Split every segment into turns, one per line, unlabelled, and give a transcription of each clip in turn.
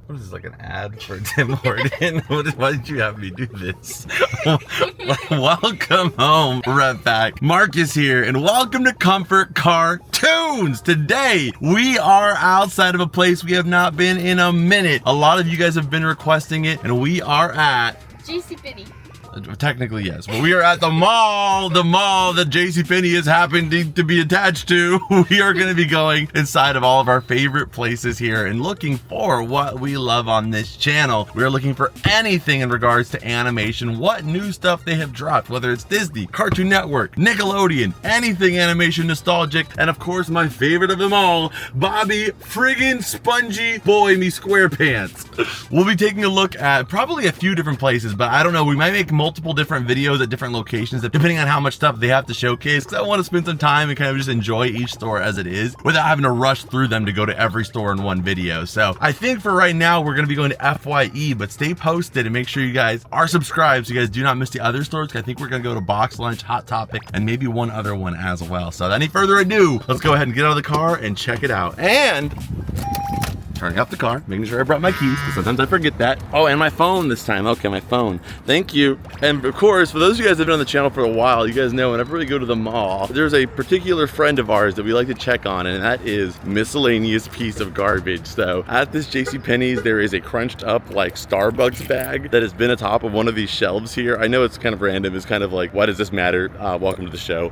What is this, like an ad for Tim Horton? Why did you have me do this? Welcome home, Reptar. Mark is here, and welcome to Comfort Cartoons. Today, we are outside of a place we have not been in a minute. A lot of you guys have been requesting it, and we are at
JCPenney.
Technically, yes. But we are at the mall that JCPenney is happening to be attached to. We are going to be going inside of all of our favorite places here and looking for what we love on this channel. We are looking for anything in regards to animation, what new stuff they have dropped, whether it's Disney, Cartoon Network, Nickelodeon, anything animation nostalgic, and of course, my favorite of them all, Bobby friggin' Spongy Boy Me SquarePants. We'll be taking a look at probably a few different places, but I don't know, we might make multiple different videos at different locations depending on how much stuff they have to showcase, because I want to spend some time and kind of just enjoy each store as it is without having to rush through them to go to every store in one video. So I think for right now we're going to be going to FYE, but stay posted and make sure you guys are subscribed so you guys do not miss the other stores. I think we're going to go to Box Lunch, Hot Topic, and maybe one other one as well. So without any further ado, let's go ahead and get out of the car and check it out. And turning off the car, making sure I brought my keys, because sometimes I forget that. Oh, and my phone this time. Okay, my phone. Thank you. And of course, for those of you guys that have been on the channel for a while, you guys know whenever we go to the mall, there's a particular friend of ours that we like to check on, and that is miscellaneous piece of garbage. So at this JCPenney's, there is a crunched up like Starbucks bag that has been atop of one of these shelves here. I know it's kind of random. It's kind of like, why does this matter? Welcome to the show.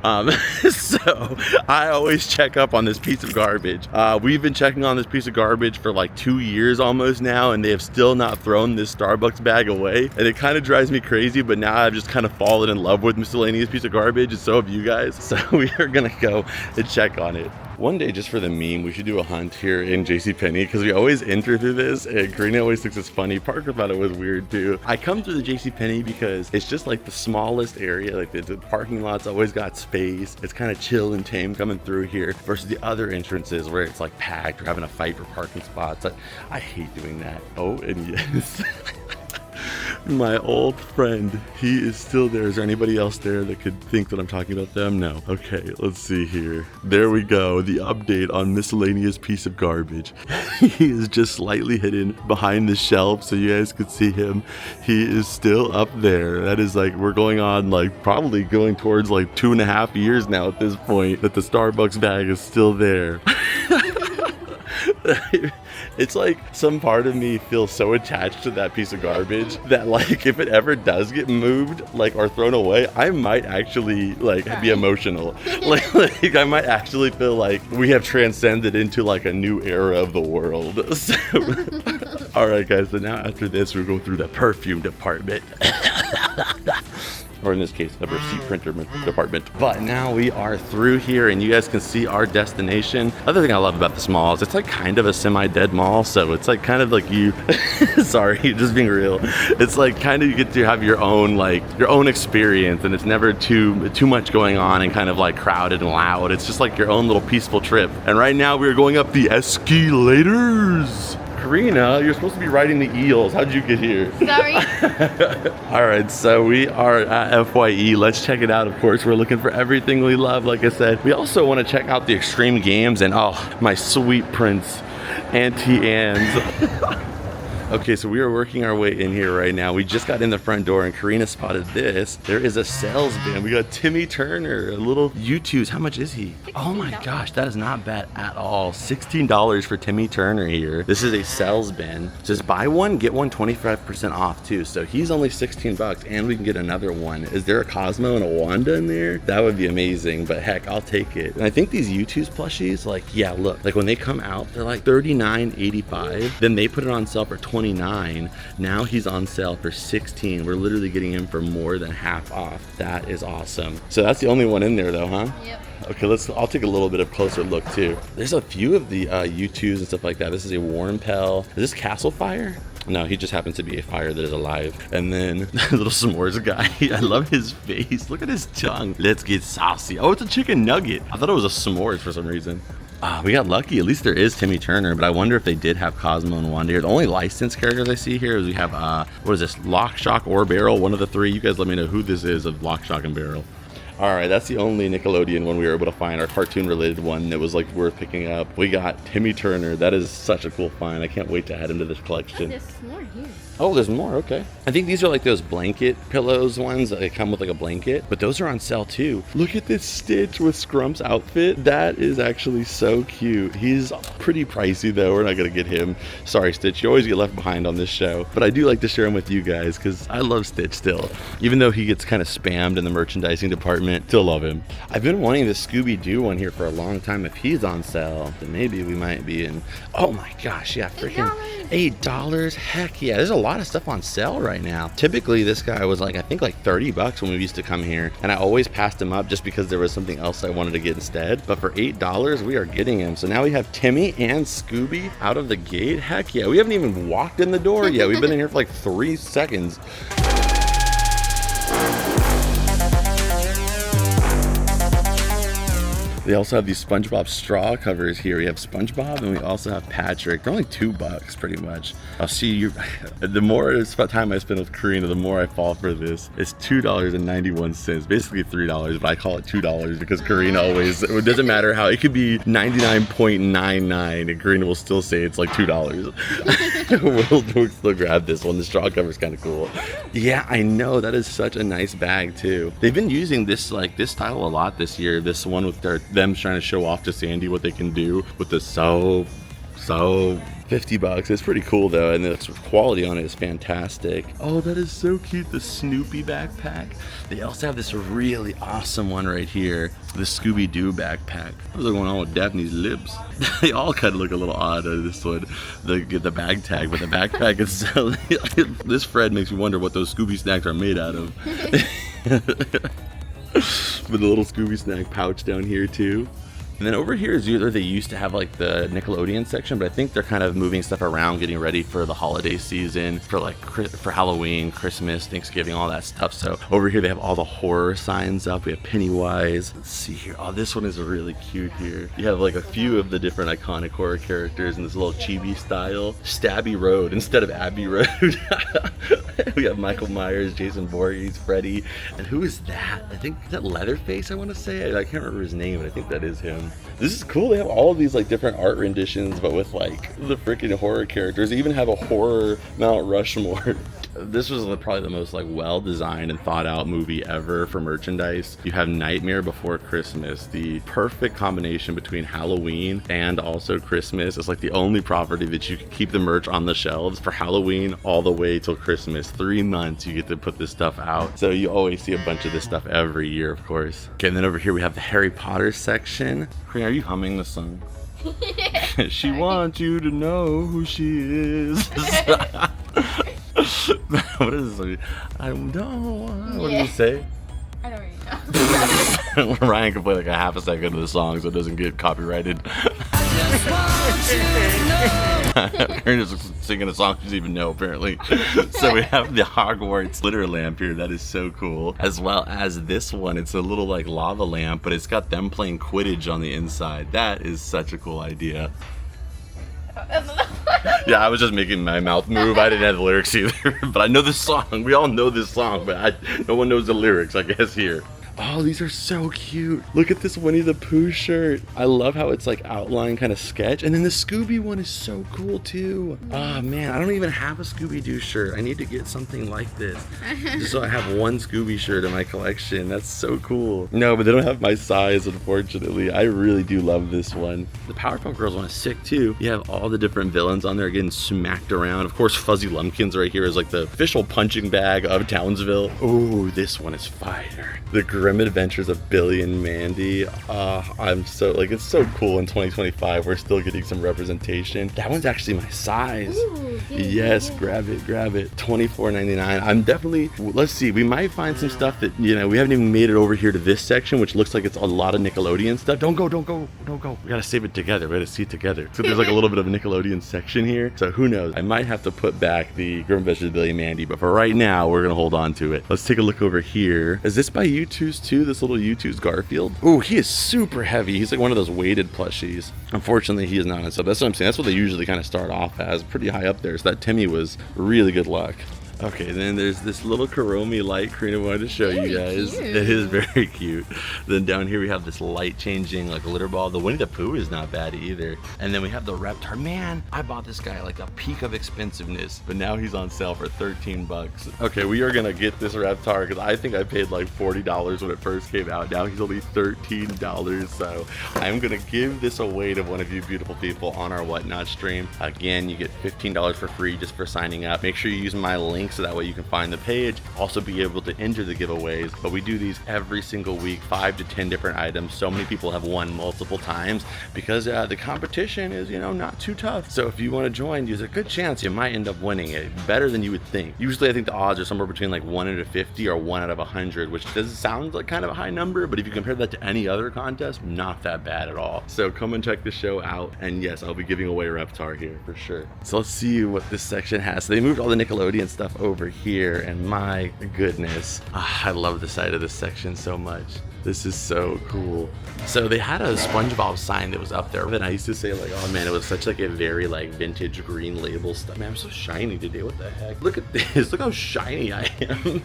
So I always check up on this piece of garbage. We've been checking on this piece of garbage for like 2 years almost now, and they have still not thrown this Starbucks bag away, and it kind of drives me crazy. But now I've just kind of fallen in love with miscellaneous piece of garbage, and so have you guys. So we are gonna go and check on it. One day, just for the meme, we should do a hunt here in JCPenney, because we always enter through this, and Karina always thinks it's funny. Parker thought it was weird too. I come through the JCPenney because it's just like the smallest area. Like the parking lot's always got space. It's kind of chill and tame coming through here versus the other entrances where it's like packed or having a fight for parking spots. I hate doing that. Oh, and yes. My old friend, he is still there. Is there anybody else there that could think that I'm talking about them? No. Okay, let's see here. There we go. The update on miscellaneous piece of garbage. He is just slightly hidden behind the shelf so you guys could see him. He is still up there. That is like, we're going on like probably going towards like 2.5 years now at this point that the Starbucks bag is still there. It's like some part of me feels so attached to that piece of garbage that like if it ever does get moved like or thrown away, I might actually like be emotional. like I might actually feel like we have transcended into like a new era of the world. So, all right guys, so now after this we're going through the perfume department. Or in this case, the receipt printer department. But now we are through here and you guys can see our destination. Other thing I love about this mall is it's like kind of a semi-dead mall. So it's like kind of like you, sorry, just being real. It's like kind of you get to have your own experience, and it's never too much going on and kind of like crowded and loud. It's just like your own little peaceful trip. And right now we're going up the escalators. Karina, you're supposed to be riding the eels. How'd you get here?
Sorry.
All right, so we are at FYE. Let's check it out. Of course, we're looking for everything we love. Like I said, we also want to check out the extreme games and oh, my sweet prince, Auntie Anne's. Okay, so we are working our way in here right now. We just got in the front door and Karina spotted this. There is a sales bin. We got Timmy Turner, a little U2s. How much is he? Oh my gosh, that is not bad at all. $16 for Timmy Turner here. This is a sales bin. Just buy one, get one 25% off too. So he's only 16 bucks and we can get another one. Is there a Cosmo and a Wanda in there? That would be amazing, but heck, I'll take it. And I think these U2s plushies, like, yeah, look, like when they come out, they're like $39.85. Then they put it on sale for $29. Now he's on sale for $16. We're literally getting him for more than half off. That is awesome. So that's the only one in there though, huh?
Yep.
Okay, I'll take a little bit of closer look too. There's a few of the U2s and stuff like that. This is a Warm Pell. Is this Castle Fire? No, he just happens to be a fire that is alive. And then the little s'mores guy. I love his face. Look at his tongue. Let's get saucy. Oh, it's a chicken nugget. I thought it was a s'mores for some reason. We got lucky. At least there is Timmy Turner, but I wonder if they did have Cosmo and Wanda here. The only licensed characters I see here is we have, what is this? Lock, Shock, or Barrel. One of the three. You guys let me know who this is of Lock, Shock, and Barrel. All right, that's the only Nickelodeon one we were able to find, our cartoon-related one that was like worth picking up. We got Timmy Turner. That is such a cool find. I can't wait to add him to this collection.
There's more here.
Oh, there's more. Okay. I think these are like those blanket pillows ones that come with like a blanket, but those are on sale too. Look at this Stitch with Scrump's outfit. That is actually so cute. He's pretty pricey though. We're not gonna get him. Sorry, Stitch. You always get left behind on this show, but I do like to share him with you guys because I love Stitch still. Even though he gets kind of spammed in the merchandising department, still love him. I've been wanting the Scooby-Doo one here for a long time. If he's on sale, then maybe we might be in. Oh my gosh, yeah, freaking $8. Heck yeah, there's a lot of stuff on sale right now. Typically this guy was like, I think like 30 bucks when we used to come here, and I always passed him up just because there was something else I wanted to get instead. But for $8 we are getting him. So now we have Timmy and Scooby out of the gate. Heck yeah, we haven't even walked in the door yet. We've been in here for like 3 seconds. They also have these SpongeBob straw covers here. We have SpongeBob and we also have Patrick. They're only $2 pretty much. I'll see you. The more time I spend with Karina, the more I fall for this. It's $2.91, basically $3, but I call it $2 because Karina always, it doesn't matter how, it could be 99.99 and Karina will still say it's like $2. We'll still grab this one. The straw cover is kind of cool. Yeah, I know. That is such a nice bag too. They've been using this style a lot this year. This one with them trying to show off to Sandy what they can do with the so $50. It's pretty cool though, and the quality on it is fantastic. Oh, that is so cute. The Snoopy backpack. They also have this really awesome one right here, the Scooby-Doo backpack. What's going on with Daphne's lips? They all kind of look a little odd on this one, the bag tag, but the backpack is so this Fred makes me wonder what those Scooby snacks are made out of. With a little Scooby snack pouch down here too. And then over here is either they used to have like the Nickelodeon section, but I think they're kind of moving stuff around, getting ready for the holiday season, for like for Halloween, Christmas, Thanksgiving, all that stuff. So over here they have all the horror signs up. We have Pennywise. Let's see here. Oh, this one is really cute here. You have like a few of the different iconic horror characters in this little chibi style. Stabby Road instead of Abbey Road. We have Michael Myers, Jason Voorhees, Freddy, and who is that? I think, is that Leatherface, I want to say? I can't remember his name, but I think that is him. This is cool. They have all of these like different art renditions, but with like the freaking horror characters. They even have a horror Mount Rushmore. This was probably the most like well-designed and thought-out movie ever for merchandise. You have Nightmare Before Christmas, the perfect combination between Halloween and also Christmas. It's like the only property that you can keep the merch on the shelves for Halloween all the way till Christmas. 3 months you get to put this stuff out. So you always see a bunch of this stuff every year, of course. Okay, and then over here we have the Harry Potter section. Karina, are you humming the song? She wants you to know who she is. What is this? I don't know. What did you say?
I don't really know.
Ryan can play like a half a second of the song so it doesn't get copyrighted. Karina's singing a song she doesn't even know apparently. So we have the Hogwarts glitter lamp here. That is so cool. As well as this one. It's a little like lava lamp, but it's got them playing Quidditch on the inside. That is such a cool idea. Yeah, I was just making my mouth move. I didn't have the lyrics either, but I know this song. We all know this song, but no one knows the lyrics, I guess, here. Oh, these are so cute. Look at this Winnie the Pooh shirt. I love how it's like outline kind of sketch. And then the Scooby one is so cool too. Oh man, I don't even have a Scooby-Doo shirt. I need to get something like this. Just so I have one Scooby shirt in my collection. That's so cool. No, but they don't have my size, unfortunately. I really do love this one. The Powerpuff Girls one is sick too. You have all the different villains on there getting smacked around. Of course, Fuzzy Lumpkins right here is like the official punching bag of Townsville. Oh, this one is fire. The Grim Adventures of Billy and Mandy. I'm so, like, it's so cool in 2025. We're still getting some representation. That one's actually my size. Ooh, yes, grab it. $24.99. I'm definitely, let's see, we might find some stuff that, you know, we haven't even made it over here to this section, which looks like it's a lot of Nickelodeon stuff. Don't go. We gotta save it together. We gotta see it together. So there's like a little bit of a Nickelodeon section here. So who knows? I might have to put back the Grim Adventures of Billy and Mandy, but for right now, we're gonna hold on to it. Let's take a look over here. Is this by U2's too? This little U2's Garfield? Oh, he is super heavy. He's like one of those weighted plushies. Unfortunately, he is not. So that's what I'm saying. That's what they usually kind of start off as, pretty high up there. So that Timmy was really good luck. Okay, then there's this little Kuromi light Karina wanted to show you guys.
Cute.
It is very cute. Then down here we have this light changing like litter ball. The Winnie the Pooh is not bad either. And then we have the Reptar. Man, I bought this guy like a peak of expensiveness, but now he's on sale for 13 bucks. Okay, we are gonna get this Reptar because I think I paid like $40 when it first came out. Now he's only $13, so I'm gonna give this away to one of you beautiful people on our Whatnot stream. Again, you get $15 for free just for signing up. Make sure you use my link so that way you can find the page. Also be able to enter the giveaways, but we do these every single week, 5 to 10 different items. So many people have won multiple times because the competition is, you know, not too tough. So if you want to join, there's a good chance you might end up winning it, better than you would think. Usually I think the odds are somewhere between like 1 out of 50 or 1 out of 100, which doesn't sound like kind of a high number, but if you compare that to any other contest, not that bad at all. So come and check the show out, and yes, I'll be giving away Reptar here for sure. So let's see what this section has. So they moved all the Nickelodeon stuff over here, and my goodness, I love the side of this section so much. This is so cool. So they had a SpongeBob sign that was up there, and I used to say like, oh man, it was such like a very like vintage green label stuff. Man, I'm so shiny today. What the heck? Look at this. Look how shiny I am.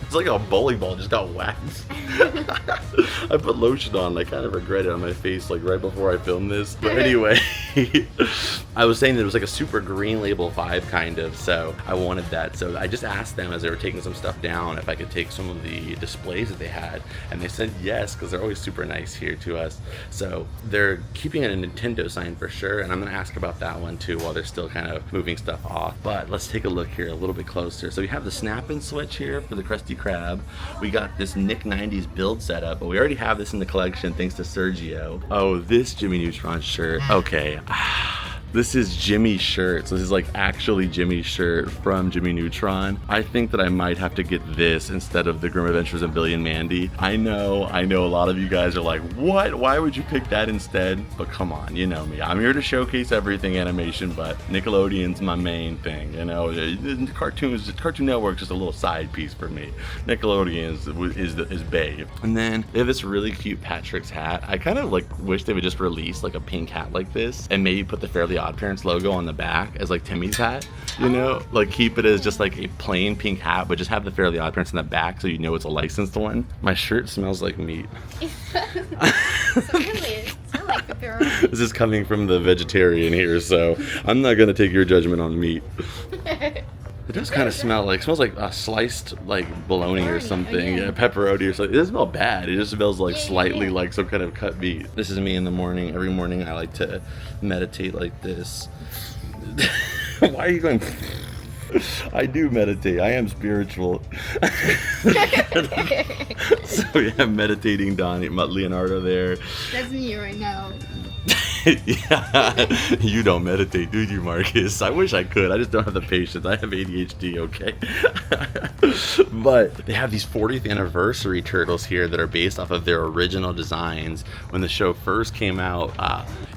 It's like a bowling ball just got waxed. I put lotion on. I kind of regret it on my face like right before I filmed this. But anyway, I was saying that it was like a super green label vibe kind of, so I wanted that. So I just asked them as they were taking some stuff down if I could take some of the displays that they had, and they said yes, because they're always super nice here to us. So they're keeping a Nintendo sign for sure, and I'm gonna ask about that one too while they're still kind of moving stuff off. But let's take a look here a little bit closer. So we have the snap and switch here for the Krusty Krab. We got this Nick 90s build setup, but we already have this in the collection thanks to Sergio. Oh, this Jimmy Neutron shirt. Okay. This is Jimmy's shirt. So this is like actually Jimmy's shirt from Jimmy Neutron. I think that I might have to get this instead of the Grim Adventures of Billy and Mandy. I know a lot of you guys are like, what? Why would you pick that instead? But come on, you know me. I'm here to showcase everything animation, but Nickelodeon's my main thing. You know, Cartoon Network's just a little side piece for me. Nickelodeon is babe. And then they have this really cute Patrick's hat. I kind of like wish they would just release like a pink hat like this and maybe put the Fairly Odd Parents logo on the back as like Timmy's hat, you know, like keep it as just like a plain pink hat, but just have the Fairly Odd Parents in the back so you know it's a licensed one. My shirt smells like meat.
So really, it smells like pepperoni.
This is coming from the vegetarian here, so I'm not gonna take your judgment on meat. It does kind of smell like, smells like a sliced like bologna or something, yeah, pepperoni or something. It doesn't smell bad. It just smells like slightly like some kind of cut meat. This is me in the morning. Every morning I like to meditate like this. Why are you going? I do meditate. I am spiritual. So we have meditating Donnie, Leonardo there.
That's me right now.
Yeah, you don't meditate, do you, Marcus? I wish I could. I just don't have the patience. I have ADHD, okay? But they have these 40th anniversary turtles here that are based off of their original designs. When the show first came out,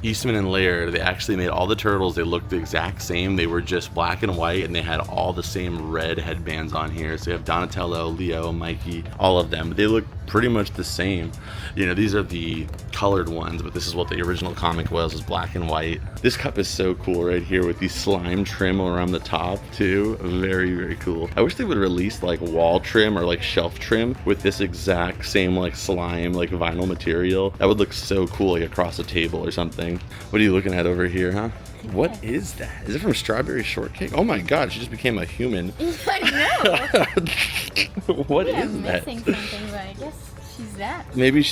Eastman and Laird, they actually made all the turtles. They looked the exact same. They were just black and white, and they had all the same red headbands on here. So you have Donatello, Leo, Mikey, all of them. They look pretty much the same. You know, these are the colored ones, but this is what the original comic was black and white. This cup is so cool right here with these slime trim around the top too. Very, very cool. I wish they would release like wall trim or like shelf trim with this exact same like slime, like vinyl material. That would look so cool, like across a table or something. What are you looking at over here, huh? What is that? Is it from Strawberry Shortcake? Oh my god, she just became a human.
I know.
What
Yeah,
is that?
missing something, but I guess she's that.
Maybe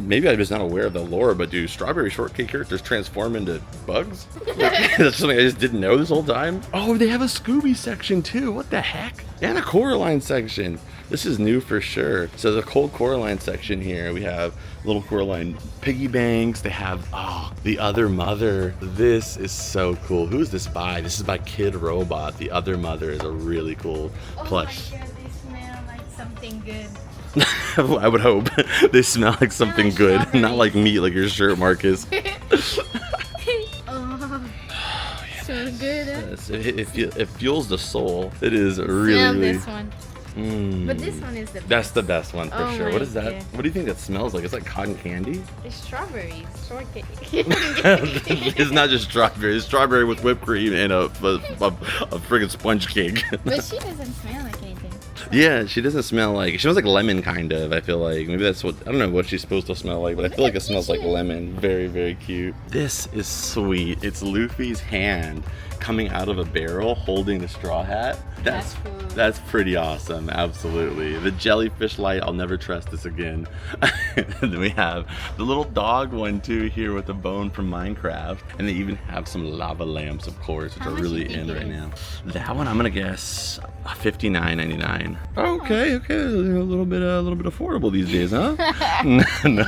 maybe I'm just not aware of the lore, but do Strawberry Shortcake characters transform into bugs? That's something I just didn't know this whole time. Oh, they have a Scooby section too. What the heck? And a Coraline section. This is new for sure. So the cold Coraline section here, we have little Coraline piggy banks. They have, oh, the Other Mother. This is so cool. Who's this by? This is by Kid Robot. The Other Mother is a really cool plush.
Oh my god, they smell like something good.
I would hope. They smell like something good.
Strawberry.
Not like meat like your shirt, Marcus.
So good.
Yes, it fuels the soul. It is
Smell
really.
this one. But this one is the best.
That's the best one for sure.
my
What is that?
God.
What do you think that smells like? It's like cotton candy?
It's strawberries. Shortcake.
It's not just strawberry. It's strawberry with whipped cream and a friggin' sponge cake.
But she doesn't smell like anything.
Yeah, she doesn't smell like, she smells like lemon kind of, I feel like. Maybe that's what, I don't know what she's supposed to smell like, but I feel like it smells like lemon. Very, very cute. This is sweet. It's Luffy's hand coming out of a barrel holding the straw hat.
That's cool.
That's pretty awesome, absolutely. The jellyfish light, I'll never trust this again. And then we have the little dog one too here with the bone from Minecraft. And they even have some lava lamps, of course, which
How
are
much
really
do you
in
think
right
it is?
now. That one, I'm gonna guess $59.99. Okay, a little bit affordable these days, huh? No.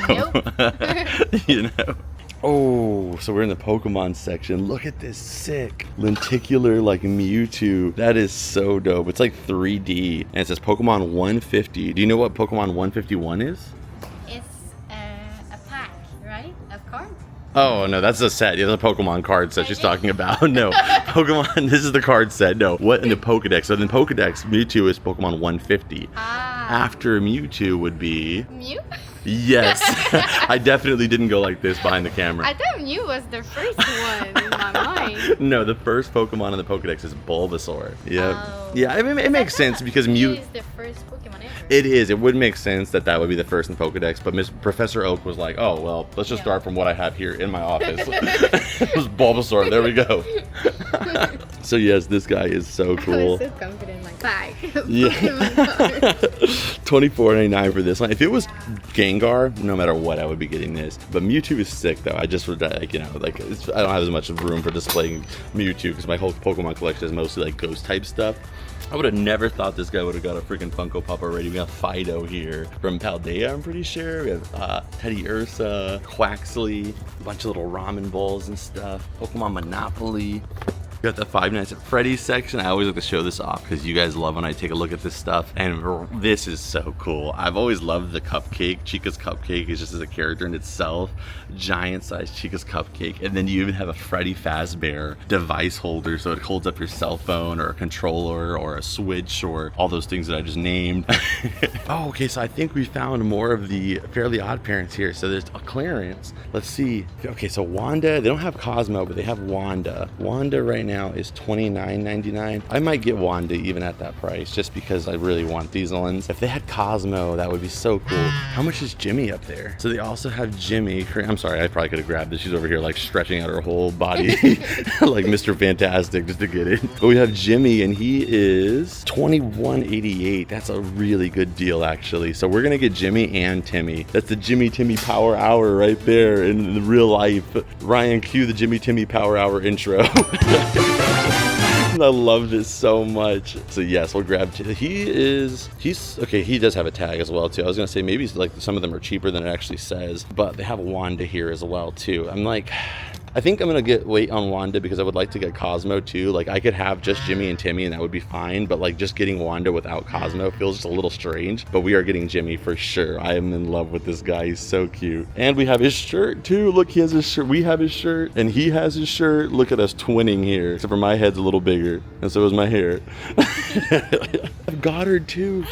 You know. Oh, so we're in the Pokemon section. Look at this sick lenticular like Mewtwo. That is so dope. It's like 3D and it says Pokemon 150. Do you know what Pokemon 151 is?
It's a pack, right? Of cards?
Oh no, that's a set. Yeah, the Pokemon card set she's talking about. No, Pokemon, this is the card set. No, what in the Pokedex? So in the Pokedex, Mewtwo is Pokemon 150.
Ah.
After Mewtwo would be...
Mew?
Yes. I definitely didn't go like this behind the camera.
I thought Mew was the first one in my mind.
No, the first Pokemon in the Pokedex is Bulbasaur. Yep.
Oh.
Yeah, I mean, it makes sense because
Mew
Mew...
is the first Pokemon ever.
It is. It would make sense that that would be the first in Pokedex, but Professor Oak was like, oh, well, let's just start from what I have here in my office. It was Bulbasaur. There we go. So yes, this guy is so
I
cool.
was so confident, like, bag.
Yeah. $24.99 for this one. If it was Gengar, no matter what, I would be getting this. But Mewtwo is sick, though. I just would, like, you know, like, I don't have as much room for displaying Mewtwo because my whole Pokemon collection is mostly like ghost type stuff. I would have never thought this guy would have got a freaking Funko Pop already. We got Fido here from Paldea, I'm pretty sure. We have Teddy Ursa, Quaxley, a bunch of little ramen bowls and stuff. Pokemon Monopoly. We got the Five Nights at Freddy's section. I always like to show this off because you guys love when I take a look at this stuff. And this is so cool. I've always loved the cupcake. Chica's cupcake is just as a character in itself. Giant sized Chica's cupcake. And then you even have a Freddy Fazbear device holder. So it holds up your cell phone or a controller or a Switch or all those things that I just named. Oh, okay. So I think we found more of the Fairly Odd Parents here. So there's a clearance. Let's see. Okay, so Wanda, they don't have Cosmo, but they have Wanda. Wanda right now is $29.99. I might get Wanda even at that price just because I really want these ones. If they had Cosmo, that would be so cool. How much is Jimmy up there? So they also have Jimmy. I'm sorry, I probably could have grabbed this. She's over here like stretching out her whole body like Mr. Fantastic just to get it. But we have Jimmy and he is $21.88. That's a really good deal actually. So we're gonna get Jimmy and Timmy. That's the Jimmy Timmy Power Hour right there in the real life. Ryan, cue the Jimmy Timmy Power Hour intro. I love this so much. So yes, we'll grab. He's okay. He does have a tag as well too. I was gonna say maybe like some of them are cheaper than it actually says, but they have Wanda here as well too. I'm like, I think I'm gonna wait on Wanda because I would like to get Cosmo too. Like I could have just Jimmy and Timmy and that would be fine, but like just getting Wanda without Cosmo feels just a little strange. But we are getting Jimmy for sure. I am in love with this guy. He's so cute. And we have his shirt too. Look, he has his shirt. We have his shirt and he has his shirt. Look at us twinning here. Except for my head's a little bigger and so is my hair. Goddard too.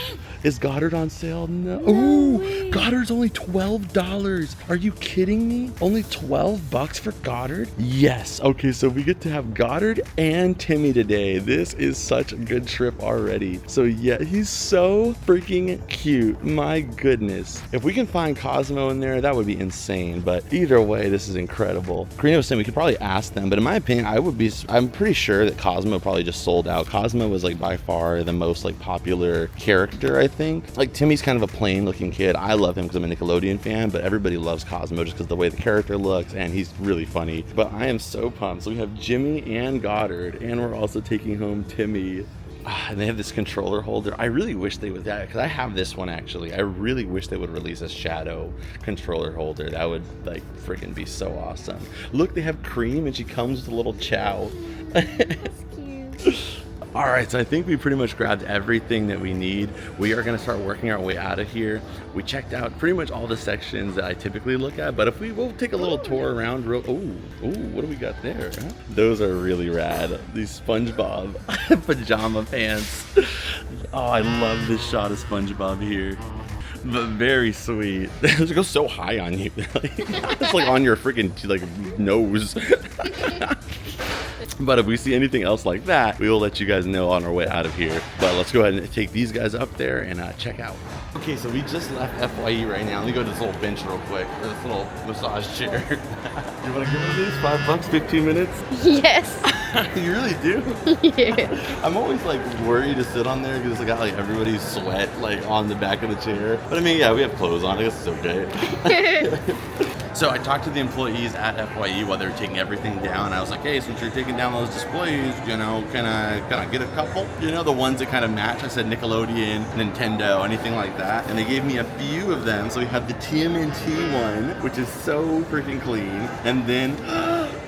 Is Goddard on sale? No. Ooh, Goddard's only $12. Are you kidding me? Only $12 for Goddard? Yes. Okay, so we get to have Goddard and Timmy today. This is such a good trip already. So yeah, he's so freaking cute. My goodness. If we can find Cosmo in there, that would be insane. But either way, this is incredible. Karina was saying we could probably ask them, but in my opinion, I'm pretty sure that Cosmo probably just sold out. Cosmo was like by far the most like popular character, I think. Like Timmy's kind of a plain looking kid. I love him because I'm a Nickelodeon fan, but everybody loves Cosmo just because the way the character looks and he's really funny. But I am so pumped. So we have Jimmy and Goddard and we're also taking home Timmy. And they have this controller holder. I really wish they would, because I have this one actually. I really wish they would release a shadow controller holder. That would like freaking be so awesome. Look, they have Cream and she comes with a little chow.
That's cute.
All right, so I think we pretty much grabbed everything that we need. We are gonna start working our way out of here. We checked out pretty much all the sections that I typically look at, but if we'll take a little tour around real, what do we got there? Huh? Those are really rad. These SpongeBob pajama pants. Oh, I love this shot of SpongeBob here. But very sweet. It goes so high on you. It's like on your freaking like nose. But if we see anything else like that, we will let you guys know on our way out of here. But let's go ahead and take these guys up there and check out. Okay, so we just left FYE right now. Let me go to this little bench real quick, or this little massage chair. You want to give us these? $5, 15 minutes?
Yes.
You really do?
Yeah.
I'm always like worried to sit on there because it's got like everybody's sweat like on the back of the chair. But I mean, yeah, we have clothes on. I guess it's okay. So I talked to the employees at FYE while they were taking everything down. I was like, hey, since you're taking down those displays, you know, can I get a couple? You know, the ones that kind of match. I said Nickelodeon, Nintendo, anything like that. And they gave me a few of them. So we have the TMNT one, which is so freaking clean. And then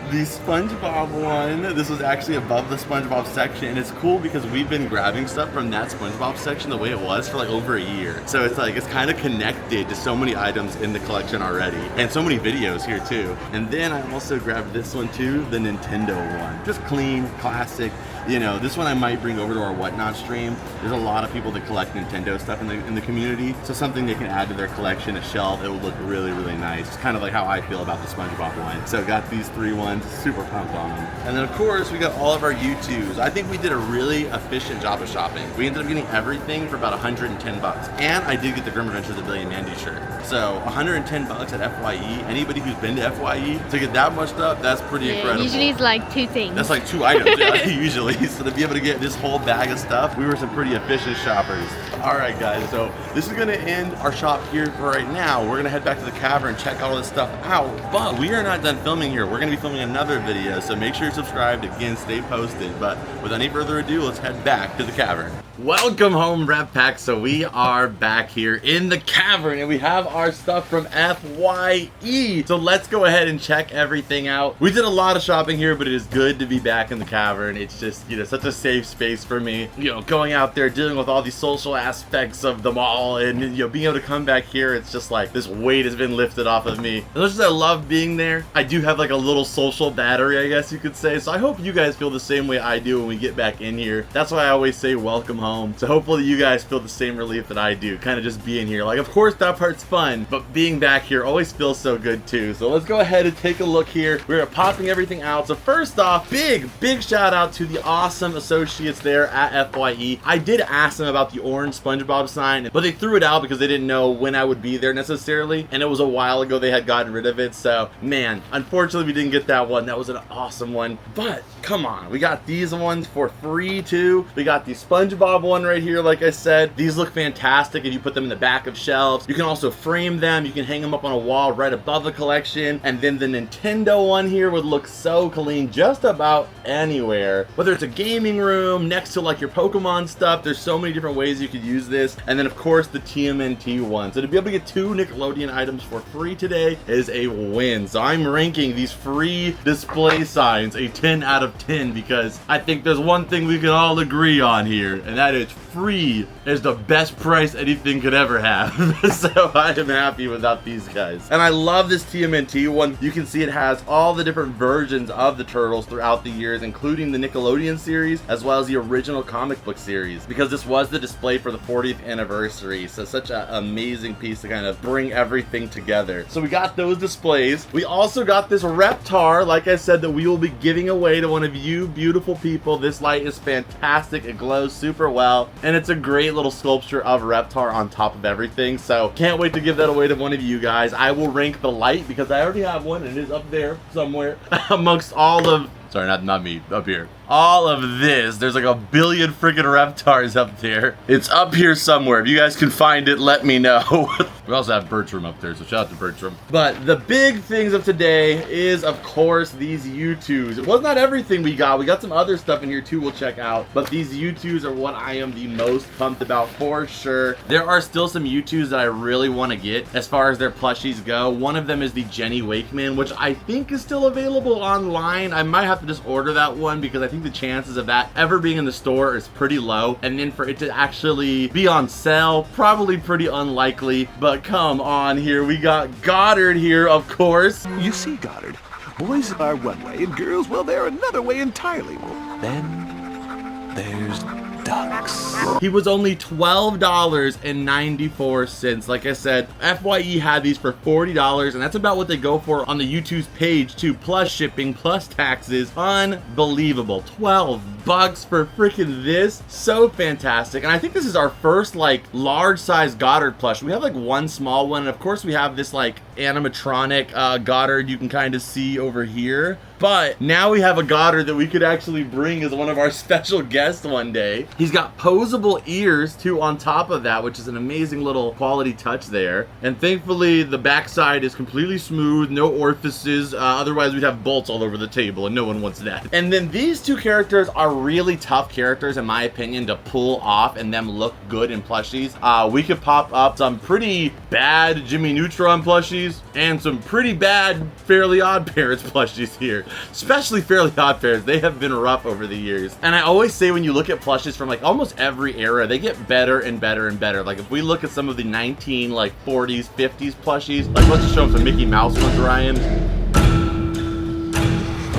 the SpongeBob one. This was actually above the SpongeBob section, and it's cool because we've been grabbing stuff from that SpongeBob section the way it was for like over a year. So it's like, it's kind of connected to so many items in the collection already, and so many videos here too. And then I also grabbed this one too, the Nintendo one. Just clean, classic. You know, this one I might bring over to our Whatnot stream. There's a lot of people that collect Nintendo stuff in the community, so something they can add to their collection, a shelf. It will look really, really nice. It's kind of like how I feel about the SpongeBob one. So got these 3 ones, super pumped on them. And then of course we got all of our U2s. I think we did a really efficient job of shopping. We ended up getting everything for about 110 bucks. And I did get the Grim Adventures of Billy and Mandy shirt. So 110 bucks at FYE. Anybody who's been to FYE to get that much stuff, that's pretty incredible.
Usually it's like 2 things.
That's like 2 items, yeah, usually. So to be able to get this whole bag of stuff, we were some pretty efficient shoppers. All right, guys, so this is gonna end our shop here for right now. We're gonna head back to the Cavern, check all this stuff out, but we are not done filming here. We're gonna be filming another video, so make sure you're subscribed. Again, stay posted. But without any further ado, let's head back to the Cavern. Welcome home, Rep Pack. So we are back here in the Cavern, and we have our stuff from FYE. So let's go ahead and check everything out. We did a lot of shopping here, but it is good to be back in the Cavern. It's just, you know, such a safe space for me. You know, going out there, dealing with all these social aspects of the mall, and, you know, being able to come back here, it's just like this weight has been lifted off of me. As much as I love being there, I do have like a little social battery, I guess you could say. So I hope you guys feel the same way I do when we get back in here. That's why I always say welcome home. So hopefully you guys feel the same relief that I do, kind of just being here. Like, of course that part's fun, but being back here always feels so good too. So let's go ahead and take a look here. We're popping everything out. So first off, big shout out to the awesome associates there at FYE. I did ask them about the orange SpongeBob sign, but they threw it out because they didn't know when I would be there necessarily, and it was a while ago they had gotten rid of it. So man, unfortunately we didn't get that one. That was an awesome one, but come on, we got these ones for free too. We got the SpongeBob one right here. Like I said, these look fantastic if you put them in the back of shelves. You can also frame them. You can hang them up on a wall right above the collection. And then the Nintendo one here would look so clean just about anywhere, whether it's a gaming room next to like your Pokemon stuff. There's so many different ways you could use this. And then of course the TMNT one. So to be able to get 2 Nickelodeon items for free today is a win. So I'm ranking these free display signs a 10 out of 10 because I think there's one thing we can all agree on here, and that is free is the best price anything could ever have. So I am happy without these guys. And I love this TMNT one. You can see it has all the different versions of the Turtles throughout the years, including the Nickelodeon series as well as the original comic book series, because this was the display for the 40th anniversary. So such an amazing piece to kind of bring everything together. So we got those displays. We also got this Reptar, like I said, that we will be giving away to one of you beautiful people. This light is fantastic. It glows super well, and it's a great little sculpture of Reptar on top of everything. So can't wait to give that away to one of you guys. I will rank the light because I already have one and it is up there somewhere amongst all of, sorry, not me, up here. All of this, there's like a billion freaking Reptars up there. It's up here somewhere. If you guys can find it, let me know. We also have Bertram up there, so shout out to Bertram. But the big things of today is, of course, these U2s. It was not everything we got. We got some other stuff in here too we'll check out. But these U2s are what I am the most pumped about for sure. There are still some U2s that I really want to get as far as their plushies go. One of them is the Jenny Wakeman, which I think is still available online. I might have to just order that one because I think think the chances of that ever being in the store is pretty low. And then for it to actually be on sale, probably pretty unlikely. But come on here, we got Goddard here, of course.
You see, Goddard, boys are one way and girls, well, they're another way entirely. Well, then there's ducks.
He was only $12.94. Like I said, FYE had these for $40, and that's about what they go for on the YouTube's page too, plus shipping, plus taxes. Unbelievable. 12 bucks for freaking this. So fantastic. And I think this is our first like large size Goddard plush. We have like one small one, and of course we have this like animatronic Goddard you can kind of see over here. But now we have a Goddard that we could actually bring as one of our special guests one day. He's got posable ears too on top of that, which is an amazing little quality touch there. And thankfully the backside is completely smooth, no orifices. Otherwise we'd have bolts all over the table, and no one wants that. And then these two characters are really tough characters in my opinion to pull off and them look good in plushies. We could pop up some pretty bad Jimmy Neutron plushies and some pretty bad Fairly Odd Parents plushies here. Especially Fairly Odd Parents, they have been rough over the years. And I always say when you look at plushes from like almost every era, they get better and better and better. Like if we look at some of the 40s, 50s plushies, like let's just show them some Mickey Mouse ones, Ryan.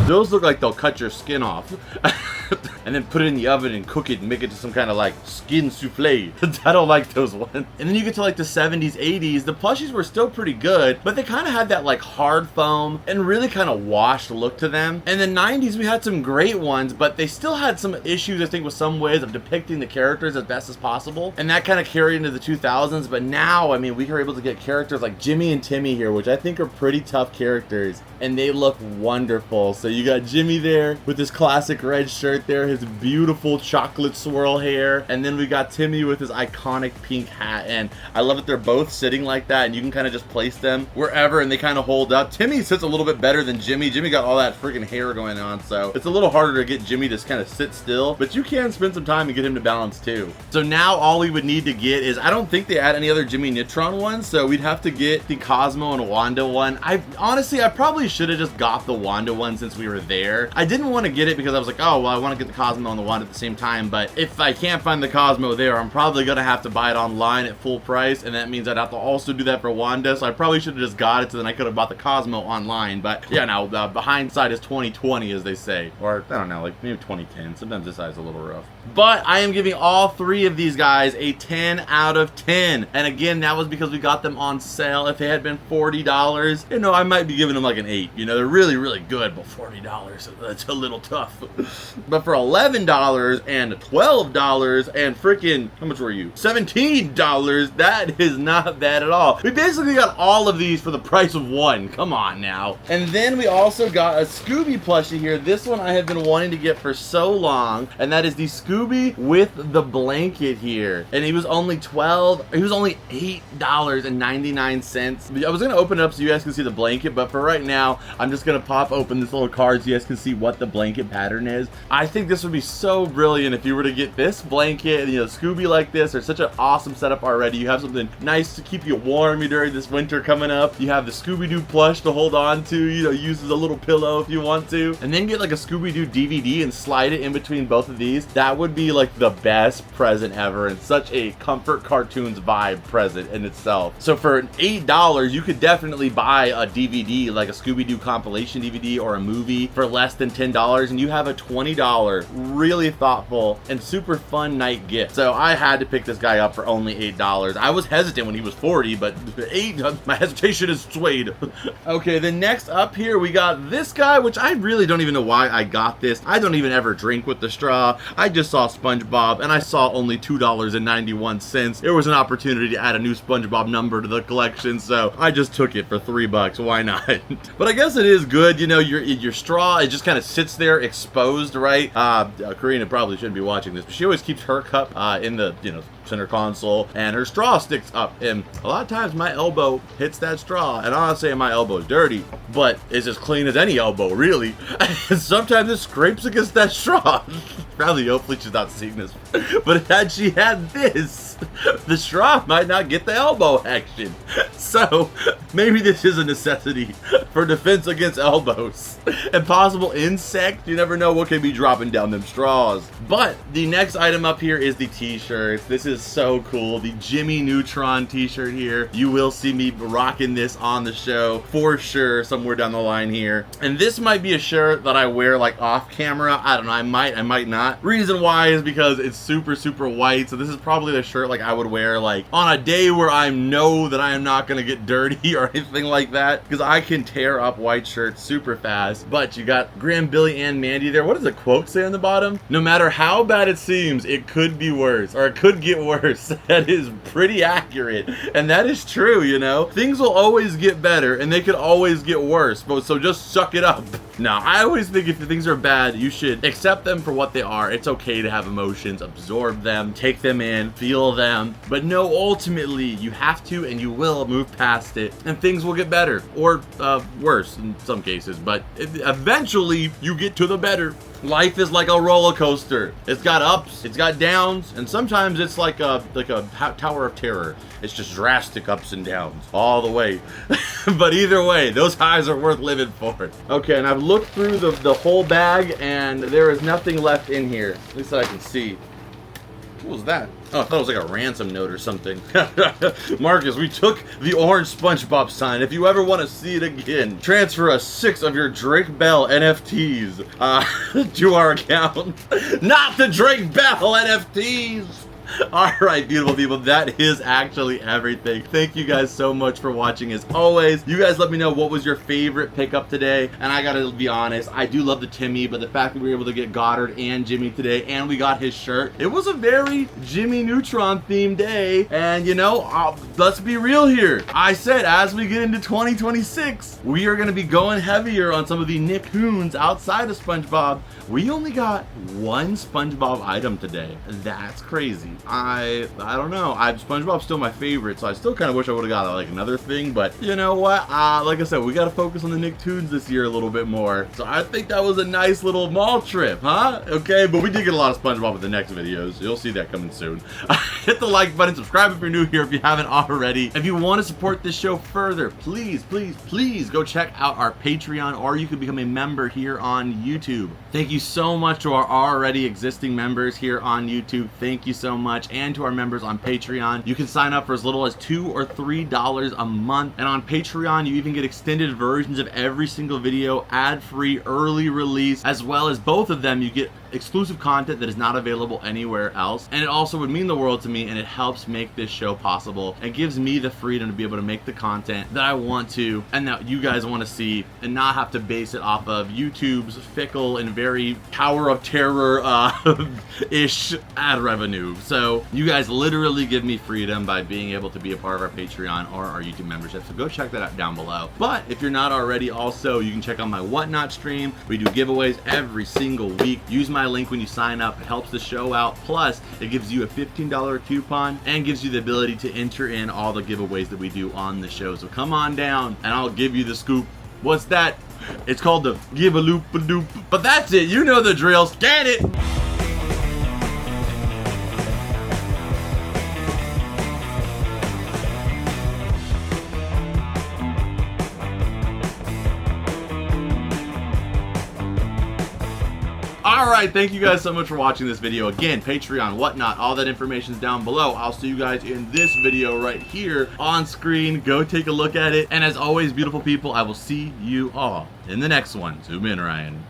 Those look like they'll cut your skin off. And then put it in the oven and cook it and make it to some kind of like skin souffle. I don't like those ones. And then you get to like the 70s, 80s, the plushies were still pretty good, but they kind of had that like hard foam and really kind of washed look to them. And the 90s, we had some great ones, but they still had some issues, I think, with some ways of depicting the characters as best as possible. And that kind of carried into the 2000s. But now, I mean, we are able to get characters like Jimmy and Timmy here, which I think are pretty tough characters, and they look wonderful. So you got Jimmy there with his classic red shirt there, his beautiful chocolate swirl hair, and then we got Timmy with his iconic pink hat. And I love that they're both sitting like that, and you can kind of just place them wherever and they kind of hold up. Timmy sits a little bit better than Jimmy. Jimmy got all that freaking hair going on, so it's a little harder to get Jimmy to kind of sit still, but you can spend some time and get him to balance too. So now all we would need to get is, I don't think they add any other Jimmy Neutron ones, so we'd have to get the Cosmo and Wanda one. Honestly, I probably should have just got the Wanda one since we were there. I didn't want to get it because I was like, oh, well, I want to get the Cosmo and the Wanda at the same time, but if I can't find the Cosmo there, I'm probably gonna have to buy it online at full price, and that means I'd have to also do that for Wanda, so I probably should have just got it, so then I could have bought the Cosmo online. But yeah, now hindsight is 2020, as they say, or I don't know, like maybe 2010. Sometimes this side's a little rough. But I am giving all three of these guys a 10 out of 10, and again, that was because we got them on sale. If they had been $40, you know, I might be giving them like an 8. You know, they're really, really good, but $40, that's a little tough. But for $11 and $12 and freaking, how much were you? $17, that is not bad at all. We basically got all of these for the price of one. Come on now. And then we also got a Scooby plushie here. This one I have been wanting to get for so long, and that is the Scooby with the blanket here. And he was only $8.99. I was gonna open it up so you guys can see the blanket, but for right now, I'm just gonna pop open this little card so you guys can see what the blanket pattern is. I think this would be so brilliant if you were to get this blanket and, you know, Scooby like this. There's such an awesome setup already. You have something nice to keep you warm during this winter coming up. You have the Scooby-Doo plush to hold on to, you know, use as a little pillow if you want to. And then get like a Scooby-Doo DVD and slide it in between both of these. That would be like the best present ever, and such a comfort cartoons vibe present in itself. So for $8, you could definitely buy a DVD, like a Scooby-Doo compilation DVD or a movie, for less than $10, and you have a $20 really thoughtful and super fun night gift. So I had to pick this guy up for only $8. I was hesitant when he was 40, but 8, my hesitation is swayed. Okay, then next up here we got this guy, which I really don't even know why I got this. I don't even ever drink with the straw. I just saw SpongeBob and I saw only $2.91. There was an opportunity to add a new SpongeBob number to the collection, so I just took it for $3. Why not? But I guess it is good, you know, your straw, it just kind of sits there exposed, right? Karina probably shouldn't be watching this, but she always keeps her cup in the, you know, center console, and her straw sticks up, and a lot of times my elbow hits that straw, and I'm not saying my elbow is dirty, but it's as clean as any elbow, really. Sometimes it scrapes against that straw. Probably, hopefully she's not seeing this, but had she had this, the straw might not get the elbow action. So maybe this is a necessity for defense against elbows. And possible insect, you never know what could be dropping down them straws. But the next item up here is the t-shirts. This is so cool. The Jimmy Neutron t-shirt here. You will see me rocking this on the show for sure somewhere down the line here. And this might be a shirt that I wear like off camera. I don't know, I might not. Reason why is because it's super white. So this is probably the shirt like I would wear like on a day where I know that I am not gonna get dirty or anything like that, because I can tear up white shirts super fast. But you got Graham, Billy, and Mandy there. What does the quote say on the bottom? No matter how bad it seems, it could be worse, or it could get worse. That is pretty accurate, and that is true, you know? Things will always get better, and they could always get worse, but so just suck it up. Now, I always think if things are bad, you should accept them for what they are. It's okay to have emotions, absorb them, take them in, feel them, but no, ultimately, you have to and you will move past it, and things will get better, or worse in some cases, but eventually you get to the better. Life is like a roller coaster. It's got ups, it's got downs, and sometimes it's like a tower of terror. It's just drastic ups and downs all the way. But either way, those highs are worth living for. Okay, and I've looked through the whole bag, and there is nothing left in here, at least that I can see. What was that? Oh, I thought it was like a ransom note or something. Marcus, we took the orange SpongeBob sign. If you ever want to see it again, transfer us 6 of your Drake Bell NFTs to our account. Not the Drake Bell NFTs! Alright, beautiful people, that is actually everything. Thank you guys so much for watching as always. You guys let me know what was your favorite pickup today. And I gotta be honest, I do love the Timmy, but the fact that we were able to get Goddard and Jimmy today, and we got his shirt, it was a very Jimmy Neutron themed day. And you know, let's be real here. I said as we get into 2026, we are gonna be going heavier on some of the Nicktoons outside of SpongeBob. We only got 1 SpongeBob item today. That's crazy. I don't know. SpongeBob's still my favorite, so I still kind of wish I would have got like another thing, but you know what? Like I said, we got to focus on the Nicktoons this year a little bit more. So I think that was a nice little mall trip, huh? Okay, but we did get a lot of SpongeBob with the next videos. You'll see that coming soon. Hit the like button, subscribe if you're new here if you haven't already. If you want to support this show further, please go check out our Patreon, or you could become a member here on YouTube. Thank you so much to our already existing members here on YouTube. Thank you so much. And to our members on Patreon, you can sign up for as little as $2 or $3 a month. And on Patreon, you even get extended versions of every single video, ad-free, early release, as well as both of them, you get exclusive content that is not available anywhere else. And it also would mean the world to me, and it helps make this show possible and gives me the freedom to be able to make the content that I want to and that you guys want to see, and not have to base it off of YouTube's fickle and very power of terror ish ad revenue. So you guys literally give me freedom by being able to be a part of our Patreon or our YouTube membership, so go check that out down below. But if you're not already, also you can check out my Whatnot stream. We do giveaways every single week. Use my link when you sign up. It helps the show out, plus it gives you a $15 coupon and gives you the ability to enter in all the giveaways that we do on the show. So come on down and I'll give you the scoop. What's that? It's called the give-a-loop-a-doop. But that's it, you know the drill. Scan it! Alright, thank you guys so much for watching this video. Again, Patreon, Whatnot, all that information is down below. I'll see you guys in this video right here on screen. Go take a look at it. And as always, beautiful people, I will see you all in the next one. Zoom in, Ryan.